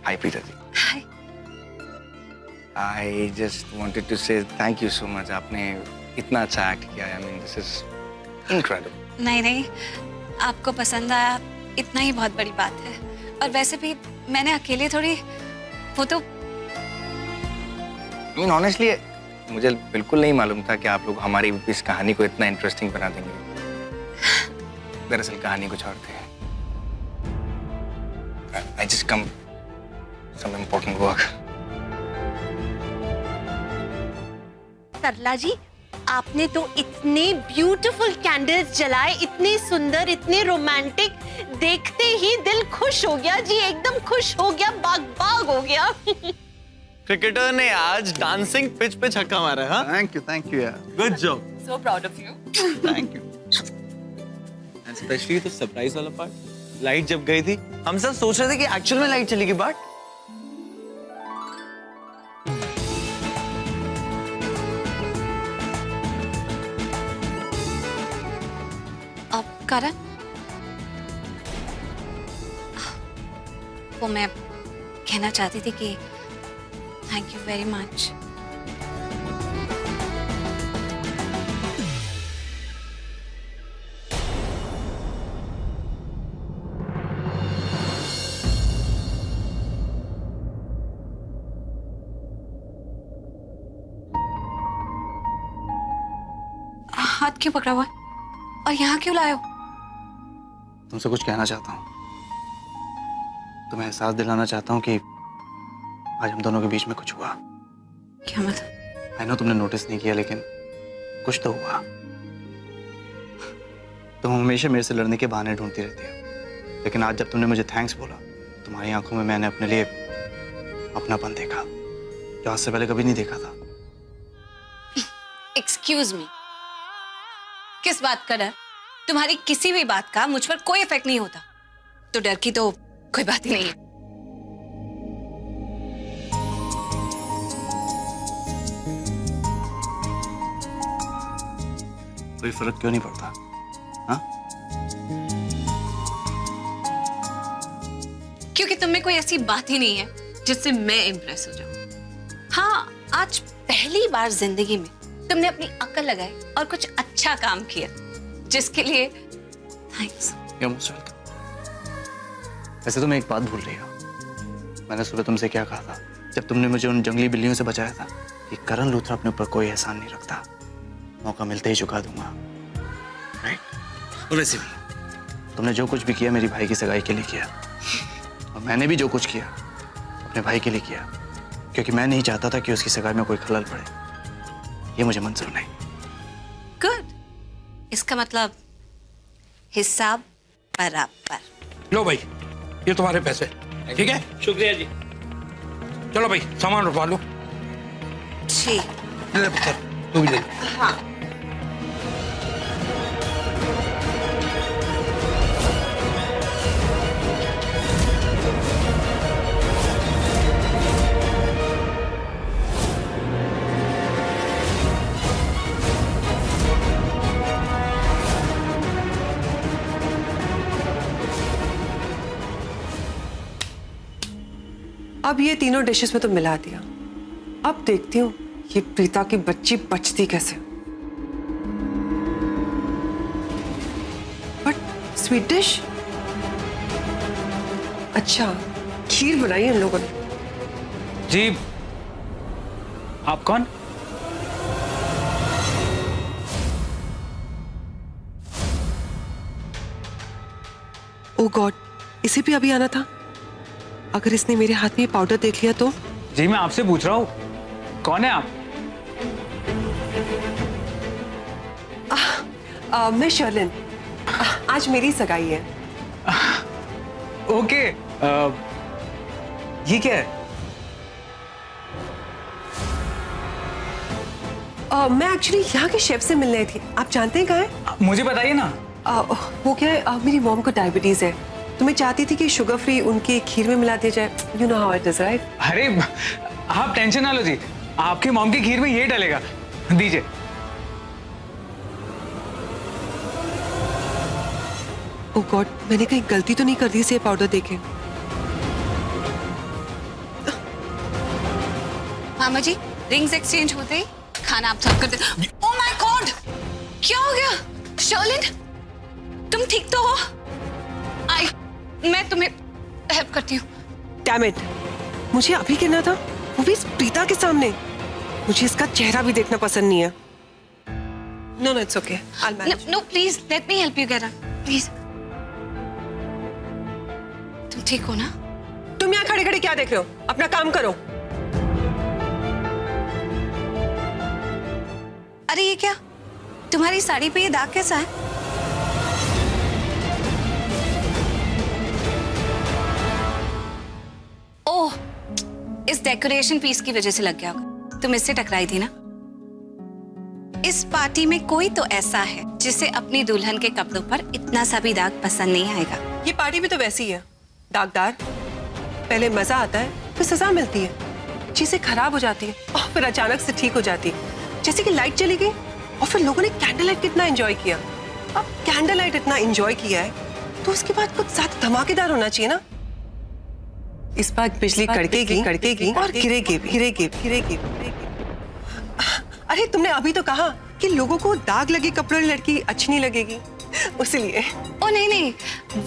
Hi, Preeta ji. Hi. I just wanted to say thank you so much. आपने इतना अच्छा act किया है. I mean, this is incredible. नहीं नहीं, आपको पसंद आया इतना ही बहुत बड़ी बात है. और वैसे भी मैंने अकेले थोड़ी, वो तो I mean, honestly, मुझे बिल्कुल नहीं मालूम था कि आप लोग हमारी इस कहानी को इतना इंटरेस्टिंग बना देंगे. दरअसल कहानी कुछ और थी. I just come some important work. सरला जी, आपने तो इतने ब्यूटीफुल कैंडल्स जलाए, इतने सुंदर, इतने रोमांटिक, देखते ही दिल खुश हो गया जी, एकदम खुश हो गया, बाग बाग हो गया. क्रिकेटर ने आज डांसिंग पिच पे छक्का मारा है. थैंक यू यार. Good job. So proud of you. Thank you. And specially तो सरप्राइज वाला पार्ट. लाइट जब गई थी, हम सब सोच रहे थे कि एक्चुअल में लाइट चलेगी, बट अब करण, वो मैं कहना चाहती थी कि थैंक यू वेरी मच. हाथ क्यों पकड़ा हुआ है और यहाँ क्यों लाए हो? तुमसे कुछ कहना चाहता हूँ. तुम्हें एहसास दिलाना चाहता हूँ कि आज हम दोनों के बीच में कुछ हुआ. क्या मतलब? आई नो तुमने नोटिस नहीं किया, लेकिन कुछ तो हुआ. तुम हमेशा मेरे से लड़ने के बहाने ढूंढती रहती हो, लेकिन आज जब तुमने मुझे थैंक्स बोला, तुम्हारी आंखों में मैंने अपने लिए अपनापन देखा जो आज से पहले कभी नहीं देखा था. एक्सक्यूज मी, किस बात का डर? तुम्हारी किसी भी बात का मुझ पर कोई इफेक्ट नहीं होता, तो डर की तो कोई बात ही नहीं है. कोई फर्क क्यों नहीं पड़ता? हाँ, क्योंकि तुम में कोई ऐसी बात ही नहीं है जिससे मैं इम्प्रेस हो जाऊं. हाँ, आज पहली बार जिंदगी में तुमने अपनी अक्ल लगाई और कुछ अच्छा काम किया, जिसके लिए थैंक्स. you're most welcome. वैसे तुम एक बात भूल रही हो. मैंने सुबह तुमसे क्या कहा था जब तुमने मुझे उन जंगली बिल्लियों से बचाया था कि करण लूथरा अपने ऊपर कोई एहसान नहीं रखता, मौका मिलते ही चुका दूंगा. राइट? और वैसे भी तुमने जो कुछ भी किया मेरी भाई की सगाई के लिए किया, और मैंने भी जो कुछ किया अपने भाई के लिए किया, क्योंकि मैं नहीं चाहता था कि उसकी सगाई में कोई खलल पड़े. ये मुझे मंजूर नहीं. गुड. इसका मतलब हिसाब बराबर. लो भाई, ये तुम्हारे पैसे. ठीक है, शुक्रिया जी. चलो भाई सामान उठवा लो. जी. ले पुत्र, तू भी ले. हाँ. अब ये तीनों डिशेस में तो मिला दिया. अब देखती हूँ ये प्रीता की बच्ची बचती कैसे. बट स्वीट डिश, अच्छा खीर बनाई है इन लोगों ने. जी, आप कौन? ओ गॉड, इसे भी अभी आना था. अगर इसने मेरे हाथ में ये पाउडर देख लिया तो. जी मैं आपसे पूछ रहा हूँ, कौन है आप? मैं शर्लिन. आज मेरी सगाई है. ओके. ये क्या है? मैं एक्चुअली यहाँ के शेफ से मिलने आई थी. आप जानते हैं कहाँ है? मुझे बताइए ना. वो क्या है, मेरी मॉम को डायबिटीज है, तो मैं चाहती थी कि शुगर फ्री उनके खीर में मिला दिया जाए. You know how it is, right? अरे आप टेंशन ना लो जी, आपकी मॉम की खीर में ये डलेगा. दीजिए. ओह गॉड, मैंने कहीं गलती तो नहीं कर दी इसे पाउडर देके. मामा जी रिंग्स एक्सचेंज होते ही खाना आप सर्व कर दे। ओह माय गॉड, क्या हो गया? शर्लिन, तुम ठीक तो हो? मैं तुम्हें हेल्प करती हूँ। डैम इट, मुझे अभी कहना था, वो भी इस प्रीता के सामने। मुझे इसका चेहरा भी देखना पसंद नहीं है। No no it's okay, I will manage. No please let me help you get up please. तुम ठीक हो ना? तुम यहाँ खड़े खड़े क्या देख रहे हो? अपना काम करो। अरे ये क्या, तुम्हारी साड़ी पे ये दाग कैसा है? ओह, इस डेकोरेशन पीस की वजह से लग गया होगा। तुम इससे टकराई थी ना? इस पार्टी में कोई तो ऐसा है जिसे अपनी दुल्हन के कपड़ों पर इतना सा भी दाग पसंद नहीं आएगा। ये पार्टी भी तो वैसी है, दागदार। पहले मजा आता है, फिर सजा मिलती है। चीजें खराब हो जाती है और फिर अचानक से ठीक हो जाती है। जैसे कि लाइट चली गई और फिर लोगों ने कैंडल लाइट कितना एंजॉय किया। अब कैंडल लाइट इतना एंजॉय किया है तो उसके बाद कुछ ज्यादा धमाकेदार होना चाहिए ना। इस बार बिजली कड़केगी और गिरेगी भी, गिरेगी। अरे तुमने अभी तो कहा कि लोगों को दाग लगे कपड़ों वाली लड़की अच्छी नहीं लगेगी, इसलिए। ओ नहीं,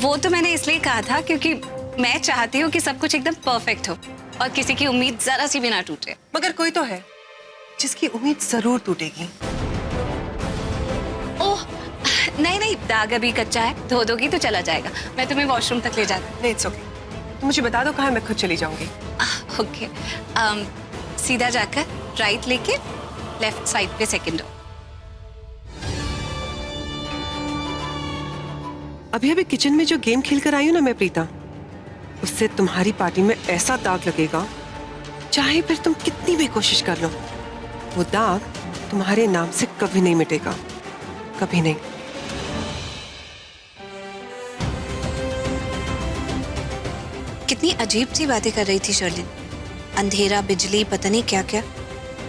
वो तो मैंने इसलिए कहा था क्योंकि मैं चाहती हूँ कि सब कुछ एकदम परफेक्ट हो और किसी की उम्मीद जरा सी भी ना टूटे। मगर कोई तो है जिसकी उम्मीद जरूर टूटेगी। ओह नहीं, दाग अभी कच्चा है, धो दोगी तो चला जाएगा। मैं तुम्हें वॉशरूम तक ले जाती नहीं इट्स ओके, तो मुझे बता दो कहाँ, मैं खुद चली जाऊंगी। हूँ। ओके, सीधा जाकर राइट लेके लेफ्ट साइड पे सेकंड डोर। अभी किचन में जो गेम खेल कर आई हूँ ना मैं प्रीता, उससे तुम्हारी पार्टी में ऐसा दाग लगेगा, चाहे फिर तुम कितनी भी कोशिश कर लो, वो दाग तुम्हारे नाम से कभी नहीं मिटेगा, कभी नहीं। कितनी अजीब सी बातें कर रही थी शर्लिन। अंधेरा, बिजली, पता नहीं क्या क्या।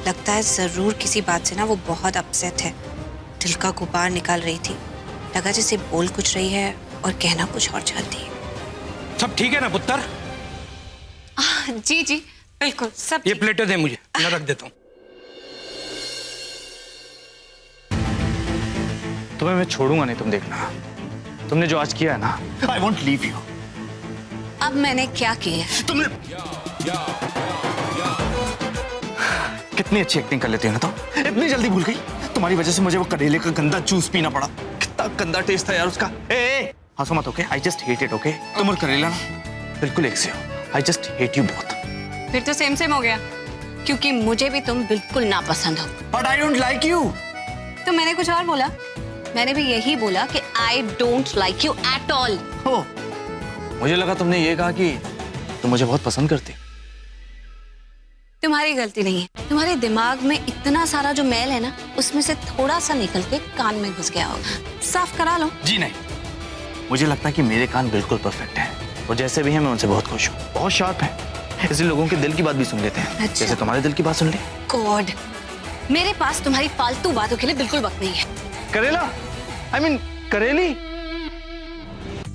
लगता है जरूर किसी बात से ना वो बहुत अपसेट है। दिल का गुबार निकाल रही थी। लगा जैसे बोल कुछ रही है और कहना कुछ और चाहती है। सब ठीक है ना पुत्र? जी बिल्कुल सब ये ठीक। प्लेटें दे मुझे, मैं रख देता हूँ। तुम्हें मैं छोड़ूंगा नहीं, तुम देखना। तुमने जो आज किया है ना, आई वॉन्ट लीव यू। अब मैंने क्या किया? तुमने कितनी अच्छी एक्टिंग कर लेती हो ना, तो इतनी जल्दी भूल गई। तुम्हारी वजह से मुझे वो करेले का गंदा जूस पीना पड़ा। कितना गंदा टेस्ट था यार उसका। ए हंसो मत, okay? I just hate it, okay? तुम और करेला ना बिल्कुल एक से हो। I just hate you both. फिर तो सेम हो गया, क्योंकि मुझे भी तुम बिल्कुल नापसंद हो। But I don't like you. तो मैंने कुछ और बोला? मैंने भी यही बोला कि I don't like you at all. हो, मुझे लगा तुमने ये कहा कि तुम मुझे बहुत पसंद करती। तुम्हारी गलती नहीं है। तुम्हारे दिमाग में इतना सारा जो मैल है ना, उसमें से थोड़ा सा निकल के कान में घुस गया होगा। साफ करा लो। जी नहीं, मुझे लगता है कि मेरे कान बिल्कुल परफेक्ट हैं और जैसे भी हैं मैं उनसे बहुत खुश हूँ। बहुत शार्प हैं, इसलिए लोगों के दिल की बात भी सुन लेते हैं। अच्छा। जैसे तुम्हारे दिल की बात सुन ली। गॉड, मेरे पास तुम्हारी फालतू बातों के लिए बिल्कुल वक्त नहीं है। करेला, आई मीन करेली।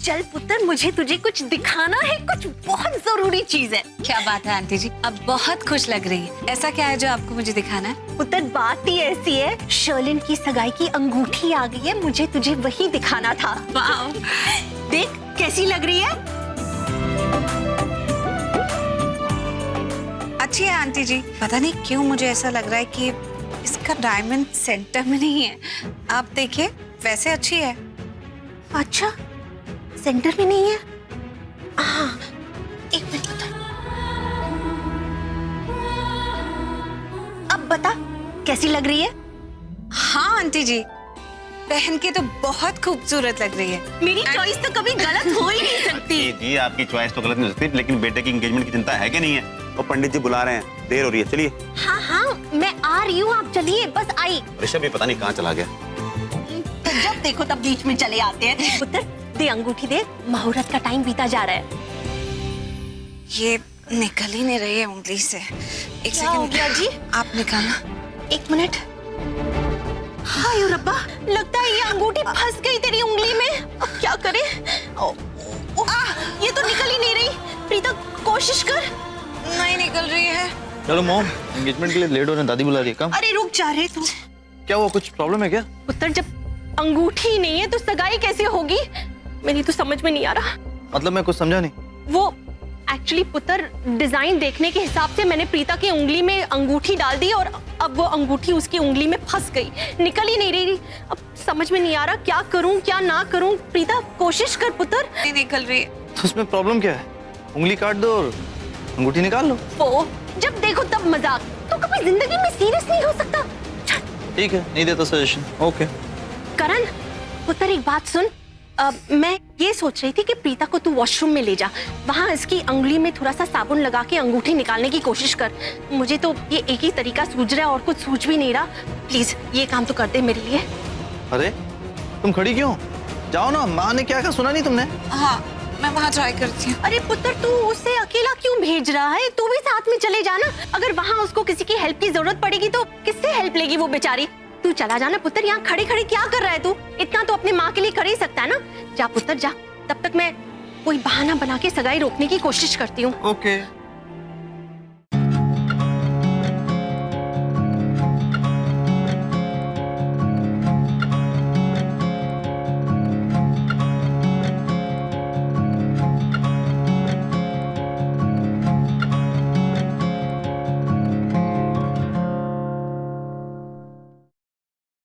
चल पुत्र, मुझे तुझे कुछ दिखाना है, कुछ बहुत जरूरी चीज है। क्या बात है आंटी जी, अब बहुत खुश लग रही है। ऐसा क्या है जो आपको मुझे दिखाना है? पुत्र बात ही ऐसी है, शर्लिन की सगाई की अंगूठी आ गई है, मुझे तुझे वही दिखाना था। वाओ, देख कैसी लग रही है। अच्छी है आंटी जी। पता नहीं क्यों मुझे ऐसा लग रहा है कि इसका डायमंड सेंटर में नहीं है। आप देखिए, वैसे अच्छी है। अच्छा, सेंटर में नहीं है। हाँ, एक मिनट पुत्र। अब बता कैसी लग रही है? हाँ आंटी जी, पहन के तो बहुत खूबसूरत लग रही है। मेरी चॉइस तो कभी गलत हो ही नहीं सकती। जी आपकी चॉइस तो गलत नहीं हो सकती, लेकिन बेटे की एंगेजमेंट की चिंता है कि नहीं है? और पंडित जी बुला रहे हैं, देर हो रही है, चलिए। हाँ, मैं आ रही हूँ, आप चलिए, बस आई। ऋषभ भी पता नहीं कहाँ चला गया। तो जब देखो तब बीच में चले आते हैं। पुत्र दे अंगूठी दे, मुहूर्त का टाइम बीता जा रहा है। ये निकल ही नहीं रही है उंगली से। एक क्या हो गया जी? आप निकालना। एक मिनट। हाय रब्बा, लगता है ये अंगूठी फंस गई तेरी उंगली में। अब क्या करें? ये तो निकल ही नहीं रही। प्रीता कोशिश कर। नहीं निकल रही है। चलो मॉम, एंगेजमेंट के लिए लेट हो रहे हैं, दादी बुला रही है। कम। अरे रुक जा रहे तू। क्या हुआ, कुछ प्रॉब्लम है क्या? पुत्र जब अंगूठी नहीं है तो सगाई कैसे होगी? मेरी तो समझ में नहीं आ रहा। मतलब मैं कुछ समझा नहीं। वो एक्चुअली पुत्र डिजाइन देखने के हिसाब से मैंने प्रीता की उंगली में अंगूठी डाल दी और अब वो अंगूठी उसकी उंगली में फंस गई, निकल ही नहीं रही। अब समझ में नहीं आ रहा क्या करूं क्या ना करूं। प्रीता कोशिश कर पुत्र। नहीं निकल रही है। तो उसमें प्रॉब्लम क्या है? उंगली काट दो और अंगूठी निकाल लो। वो जब देखो तब मजाक, तो कभी जिंदगी में सीरियस नहीं हो सकता। ठीक है, नहीं देता सजेशन। ओके। करण पुत्र एक बात सुन, मैं ये सोच रही थी कि प्रीता को तू वॉशरूम में ले जा, वहाँ इसकी उंगली में थोड़ा सा साबुन लगा के अंगूठी निकालने की कोशिश कर। मुझे तो ये एक ही तरीका सूझ रहा है और कुछ सूझ भी नहीं रहा। प्लीज ये काम तो कर दे मेरे लिए। अरे तुम खड़ी क्यों? जाओ ना, माँ ने क्या कहा सुना नहीं तुमने? हाँ मैं वहाँ ट्राई करती हूँ। अरे पुत्र तू उसे अकेला क्यों भेज रहा है? तू भी साथ में चले जाना। अगर वहाँ उसको किसी की हेल्प की जरूरत पड़ेगी तो किससे हेल्प लेगी वो बेचारी? तू चला जाना पुत्र, यहाँ खड़े खड़े क्या कर रहा है तू? इतना तो अपने माँ के लिए कर ही सकता है ना। जा पुत्र जा, तब तक मैं कोई बहाना बना के सगाई रोकने की कोशिश करती हूँ। ओके।